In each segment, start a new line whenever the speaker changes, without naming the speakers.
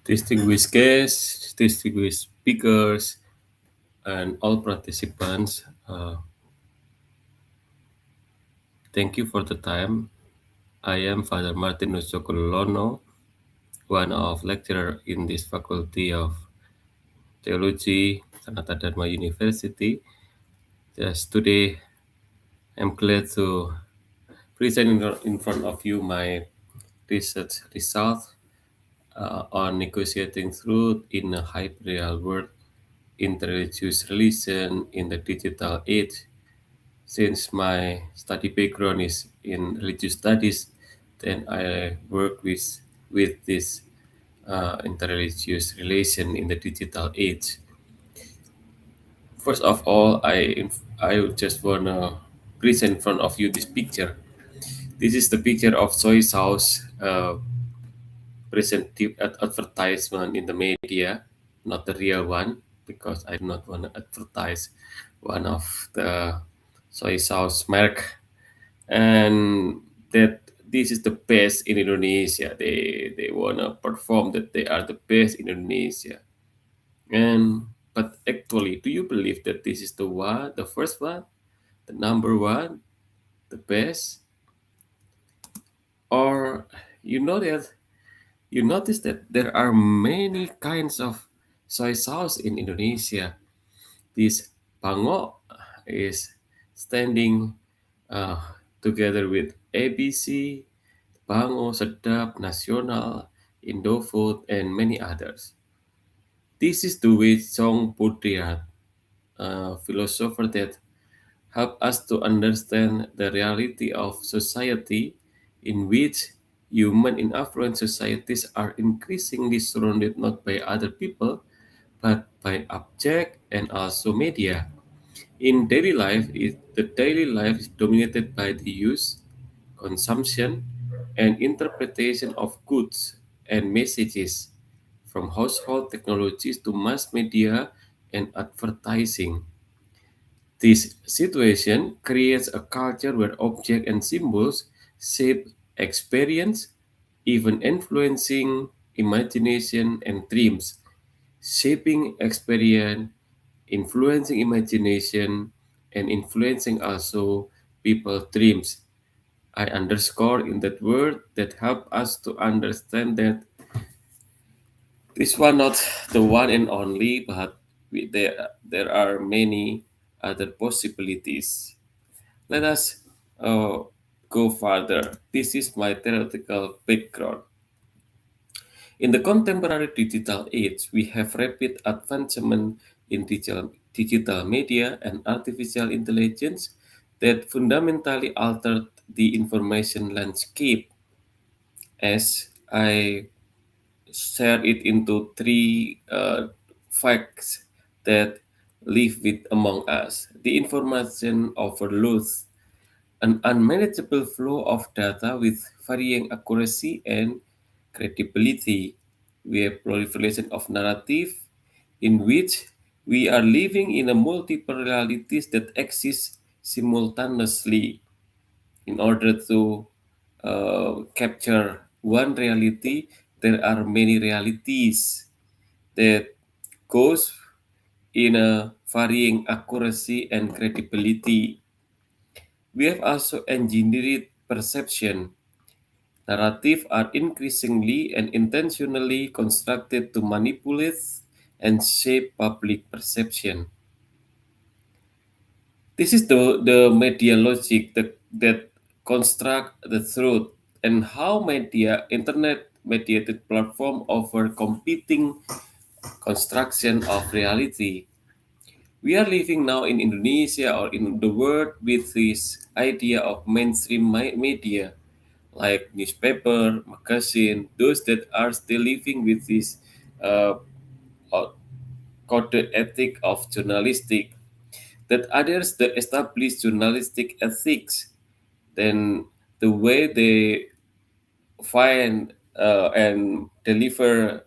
Distinguished guests, distinguished speakers, and all participants, thank you for the time. I am Father Martinus Cokolono, one of lecturer in this Faculty of Theology, Sanata Dharma University. Just today, I'm glad to present in front of you my research result on negotiating truth in a hyperreal world, interreligious relation in the digital age. Since my study background is in religious studies, then I work with this interreligious relation in the digital age. First of all, I just wanna present in front of you this picture. This is the picture of soy sauce presented advertisement in the media, not the real one, because I do not want to advertise one of the soy sauce mark, and that this is the best in Indonesia. They wanna perform that they are the best in Indonesia. And but actually, do you believe that this is the one, the first one, the number one, the best? Or you know that you notice that there are many kinds of soy sauce in Indonesia. This pango is standing uh, together with ABC, Pango, Sedap, Nasional, Indofood, and many others. This is the way Song Buddha, a philosopher that help us to understand the reality of society in which human in affluent societies are increasingly surrounded not by other people but by object and also media. In daily life, the daily life is dominated by the use, consumption, and interpretation of goods and messages, from household technologies to mass media and advertising. This situation creates a culture where objects and symbols shape experience, even influencing imagination and dreams, shaping experience, influencing imagination, and influencing also people's dreams. I underscore in that word that help us to understand that this one not the one and only, but there are many other possibilities. Let us go further. This is my theoretical background. In the contemporary digital age, we have rapid advancement in digital media and artificial intelligence that fundamentally altered the information landscape. As I share it into three facts that live with among us. The information overload, an unmanageable flow of data with varying accuracy and credibility. We have proliferation of narrative in which we are living in a multiple realities that exist simultaneously. In order to capture one reality, there are many realities that goes in a varying accuracy and credibility. We have also engineered perception. Narrative are increasingly and intentionally constructed to manipulate and shape public perception. This is the media logic that construct the truth and how media, internet mediated platform offer competing construction of reality. We are living now in Indonesia or in the world with this idea of mainstream media like newspaper, magazine, those that are still living with this uh, uh, coded ethic of journalistic, that others the established journalistic ethics, then the way they find and deliver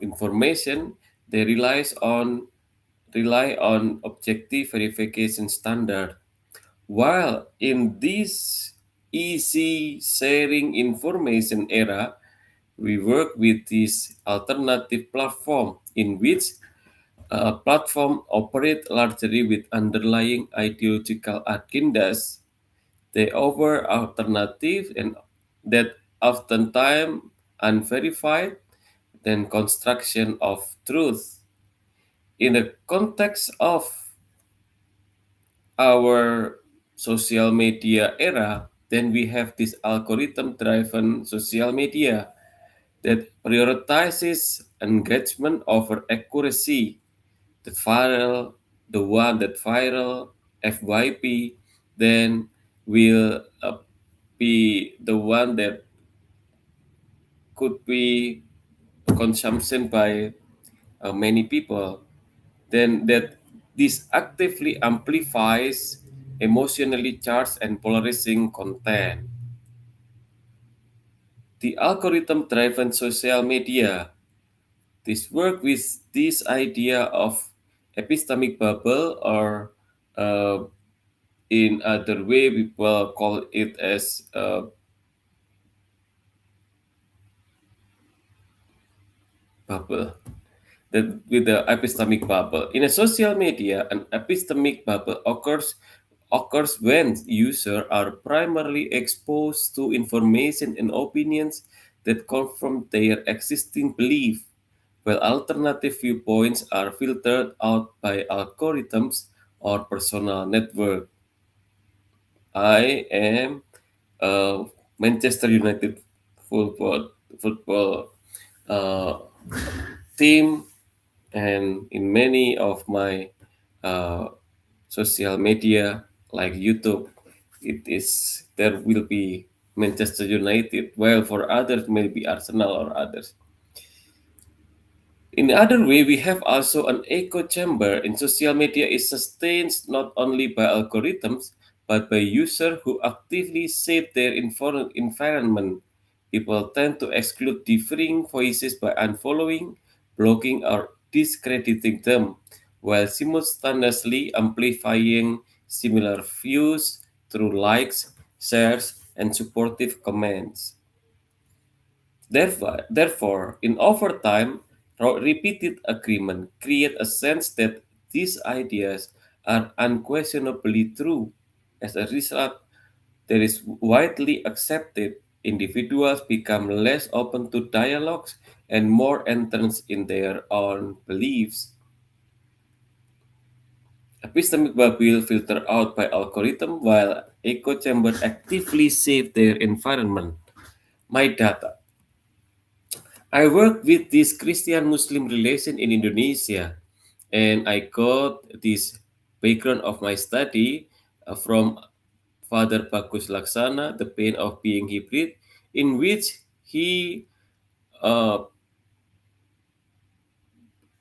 information, they rely on objective verification standard. While in this easy sharing information era, We work with this alternative platform in which platform operate largely with underlying ideological agendas. They offer alternatives and that oftentimes unverified than construction of truth. In the context of our social media era, then we have this algorithm driven social media that prioritizes engagement over accuracy. The viral, the one that viral FYP, then will be the one that could be consumption by many people. Then that this actively amplifies emotionally charged and polarizing content. The algorithm driven social media, this work with this idea of epistemic bubble, or uh, in other way people call it as bubble, that with the epistemic bubble. In a social media, an epistemic bubble occurs when users are primarily exposed to information and opinions that confirm their existing belief, while alternative viewpoints are filtered out by algorithms or personal network. I am a Manchester United football uh, team, and in many of my uh, social media like YouTube, it is there will be Manchester United. Well, for others maybe Arsenal or others. In the other way, we have also an echo chamber in social media is sustained not only by algorithms but by users who actively shape their environment. People tend to exclude differing voices by unfollowing, blocking, or discrediting them, while simultaneously amplifying similar views through likes, shares, and supportive comments. Therefore, in overtime, repeated agreement create a sense that these ideas are unquestionably true. As a result, there is widely accepted. Individuals become less open to dialogues and more entrenched in their own beliefs. Epistemic bubble filter out by algorithm while echo chamber actively shape their environment. My data. I work with this Christian Muslim relation in Indonesia, and I got this background of my study from Father Bagus Laksana, The Pain of Being Hybrid, in which he uh,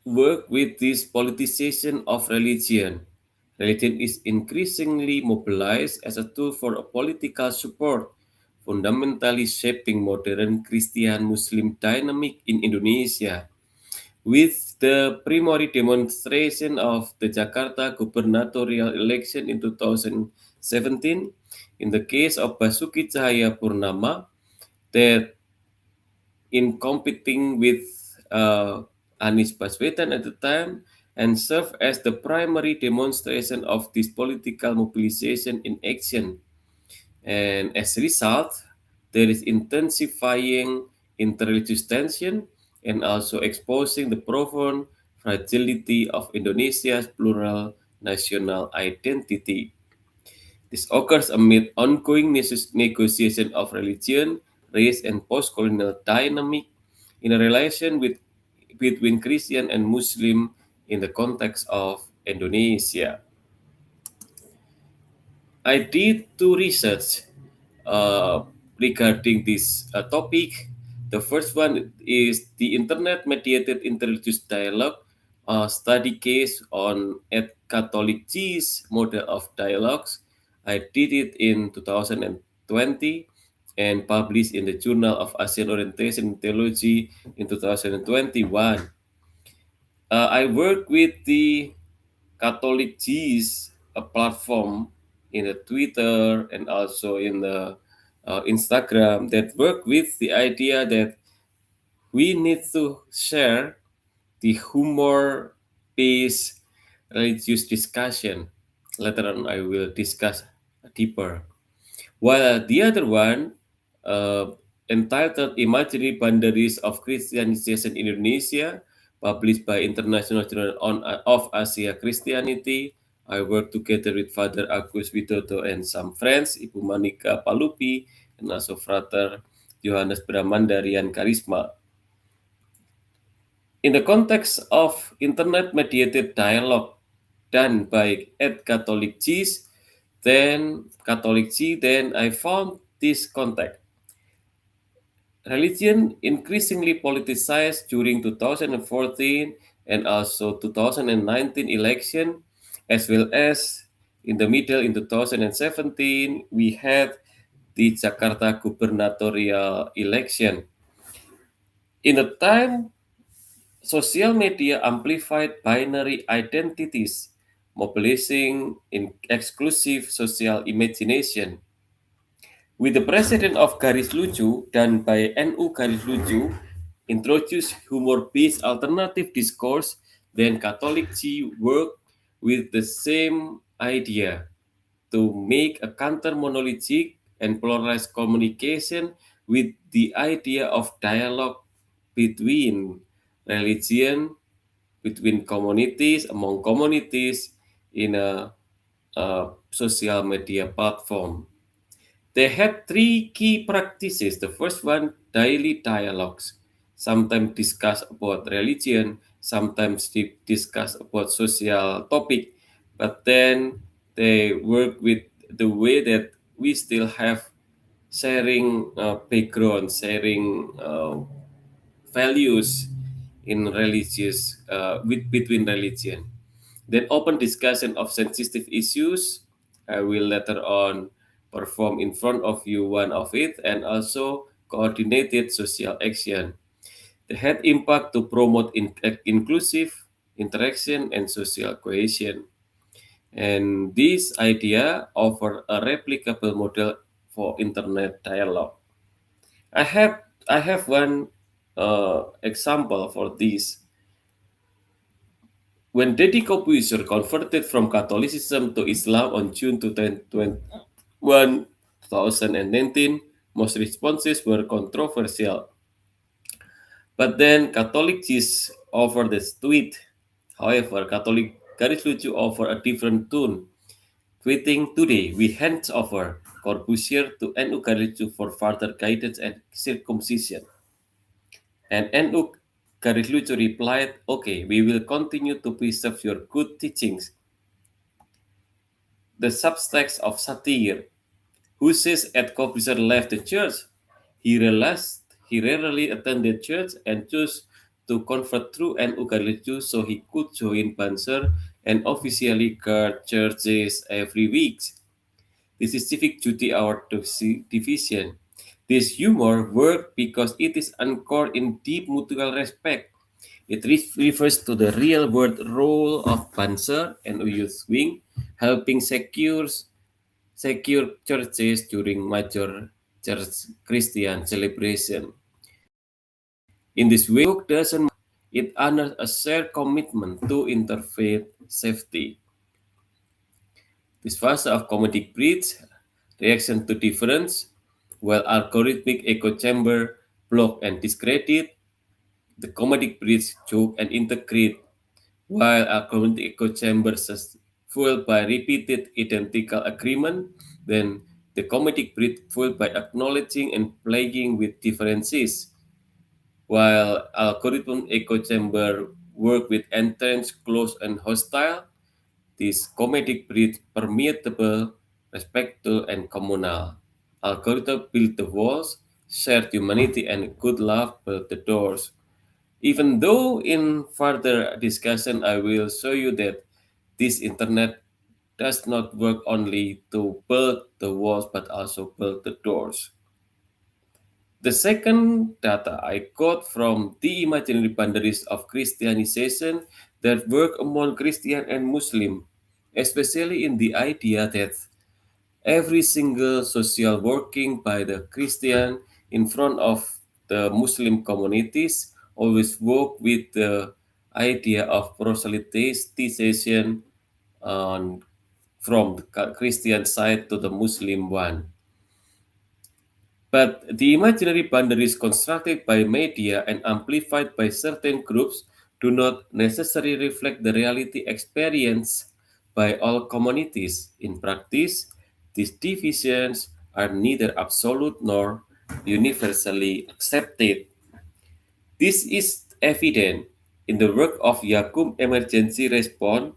worked with this politicization of religion. Religion is increasingly mobilized as a tool for a political support, fundamentally shaping modern Christian Muslim dynamic in Indonesia. With the primary demonstration of the Jakarta gubernatorial election in 2017, in the case of Basuki Cahayapurnama, that in competing with uh, Anies Baswedan at the time, and served as the primary demonstration of this political mobilization in action. And as a result, there is intensifying interreligious tension and also exposing the profound fragility of Indonesia's plural national identity. This occurs amid ongoing negotiation of religion, race, and post-colonial dynamic in a relation between Christian and Muslim in the context of Indonesia. I did two research uh, regarding this topic. The first one is the Internet Mediated Interreligious Dialogue study case on at Catholic G's model of dialogues. I did it in 2020 and published in the Journal of Asian Orientation and Theology in 2021. I work with the Catholic G's a platform in the Twitter and also in the Instagram that work with the idea that We need to share the humor, peace, religious discussion. Later on, I will discuss deeper. While the other one, uh, entitled Imaginary Boundaries of Christianization in Indonesia, published by International Journal of Asia Christianity, I work together with Father Agus Widodo and some friends, Ibu Manika Palupi, and also Frater Johannes Bramandarian Karisma. In the context of internet-mediated dialogue done by Ed Catholic G's, then I found this context. Religion increasingly politicized during 2014 and also 2019 election, as well as in the middle in 2017 we had the Jakarta gubernatorial election. In the time, social media amplified binary identities, mobilizing in exclusive social imagination. With the president of Garis Lucu done by NU Garis Lucu, introduced humor-based alternative discourse, then Catholic G worked with the same idea to make a counter-monolithic and polarized communication with the idea of dialogue between religion, between communities, among communities in a social media platform. They had three key practices. The first one, daily dialogues. Sometimes discuss about religion, sometimes discuss about social topic, but then they work with the way that we still have sharing background, sharing values in religious with between religion. Then open discussion of sensitive issues. I will later on perform in front of you one of it, and also coordinated social action. The had impact to promote inclusive interaction and social cohesion. And this idea offer a replicable model for internet dialogue. I have I have one example for this. When Deddy Corbuzier converted from Catholicism to Islam on June 2021, 2019, most responses were controversial. But then Catholic Jews offered this tweet. However, Catholic Garis Lucu offered a different tune. Tweeting today, we hand over Corbusier to NU Garis Lucu for further guidance and circumcision. And NU Garis Lucu replied, okay, we will continue to preserve your good teachings. The subtext of satire. Who says Ed Corbusier left the church? He realized he rarely attended church and chose to convert through an Ugarlicu so he could join Banser and officially guard churches every week. This is civic duty our division. This humor worked because it is anchored in deep mutual respect. It refers to the real world role of Banser and Youth Wing, helping secure churches during major church Christian celebration. In this way, book doesn't it honors a shared commitment to interfaith safety. This phase of comedic bridge, reaction to difference, while algorithmic echo chamber block and discredit, the comedic bridge joke and integrate, while algorithmic echo chambers is fueled by repeated identical agreement, then the comedic bridge fueled by acknowledging and playing with differences. While algorithm echo chamber work with entrenched, close, and hostile, this comedic breed permeable, respectful, and communal. Algorithm build the walls, shared humanity, and good love build the doors. Even though in further discussion I will show you that this internet does not work only to build the walls but also build the doors. The second data I got from the imaginary boundaries of Christianization that work among Christian and Muslim, especially in the idea that every single social working by the Christian in front of the Muslim communities always work with the idea of proselytization on from the Christian side to the Muslim one. But the imaginary boundaries constructed by media and amplified by certain groups do not necessarily reflect the reality experienced by all communities. In practice, these divisions are neither absolute nor universally accepted. This is evident in the work of Yakum Emergency Response,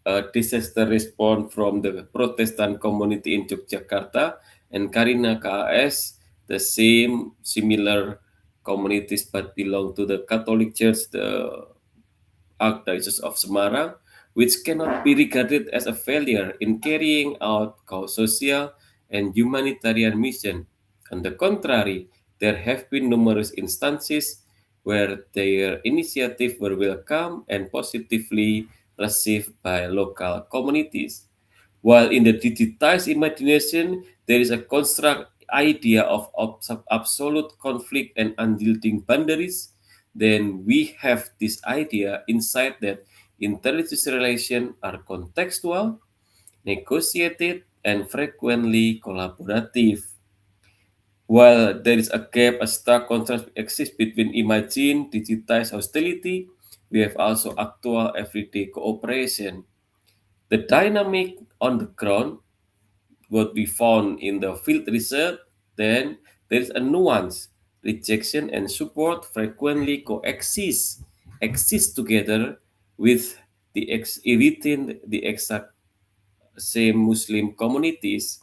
a disaster response from the Protestant community in Yogyakarta, and Karina KAS, the same similar communities but belong to the Catholic Church, the Archdiocese of Semarang, which cannot be regarded as a failure in carrying out social and humanitarian mission. On the contrary, there have been numerous instances where their initiatives were welcomed and positively received by local communities. While in the digitized imagination, there is a construct idea of absolute conflict and unyielding boundaries, then we have this idea inside that intelligence relations are contextual, negotiated, and frequently collaborative. While there is a gap, a stark contrast exists between imagined digitized hostility, we have also actual everyday cooperation. The dynamic on the ground what we found in the field research, then there is a nuance. Rejection and support frequently exist together with within the exact same Muslim communities.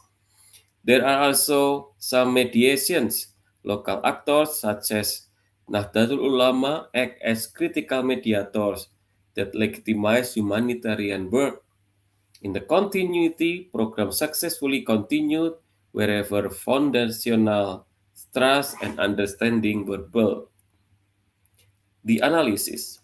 There are also some mediations. Local actors such as Nahdlatul Ulama act as critical mediators that legitimize humanitarian work. In the continuity, program successfully continued wherever foundational trust and understanding were built. The analysis.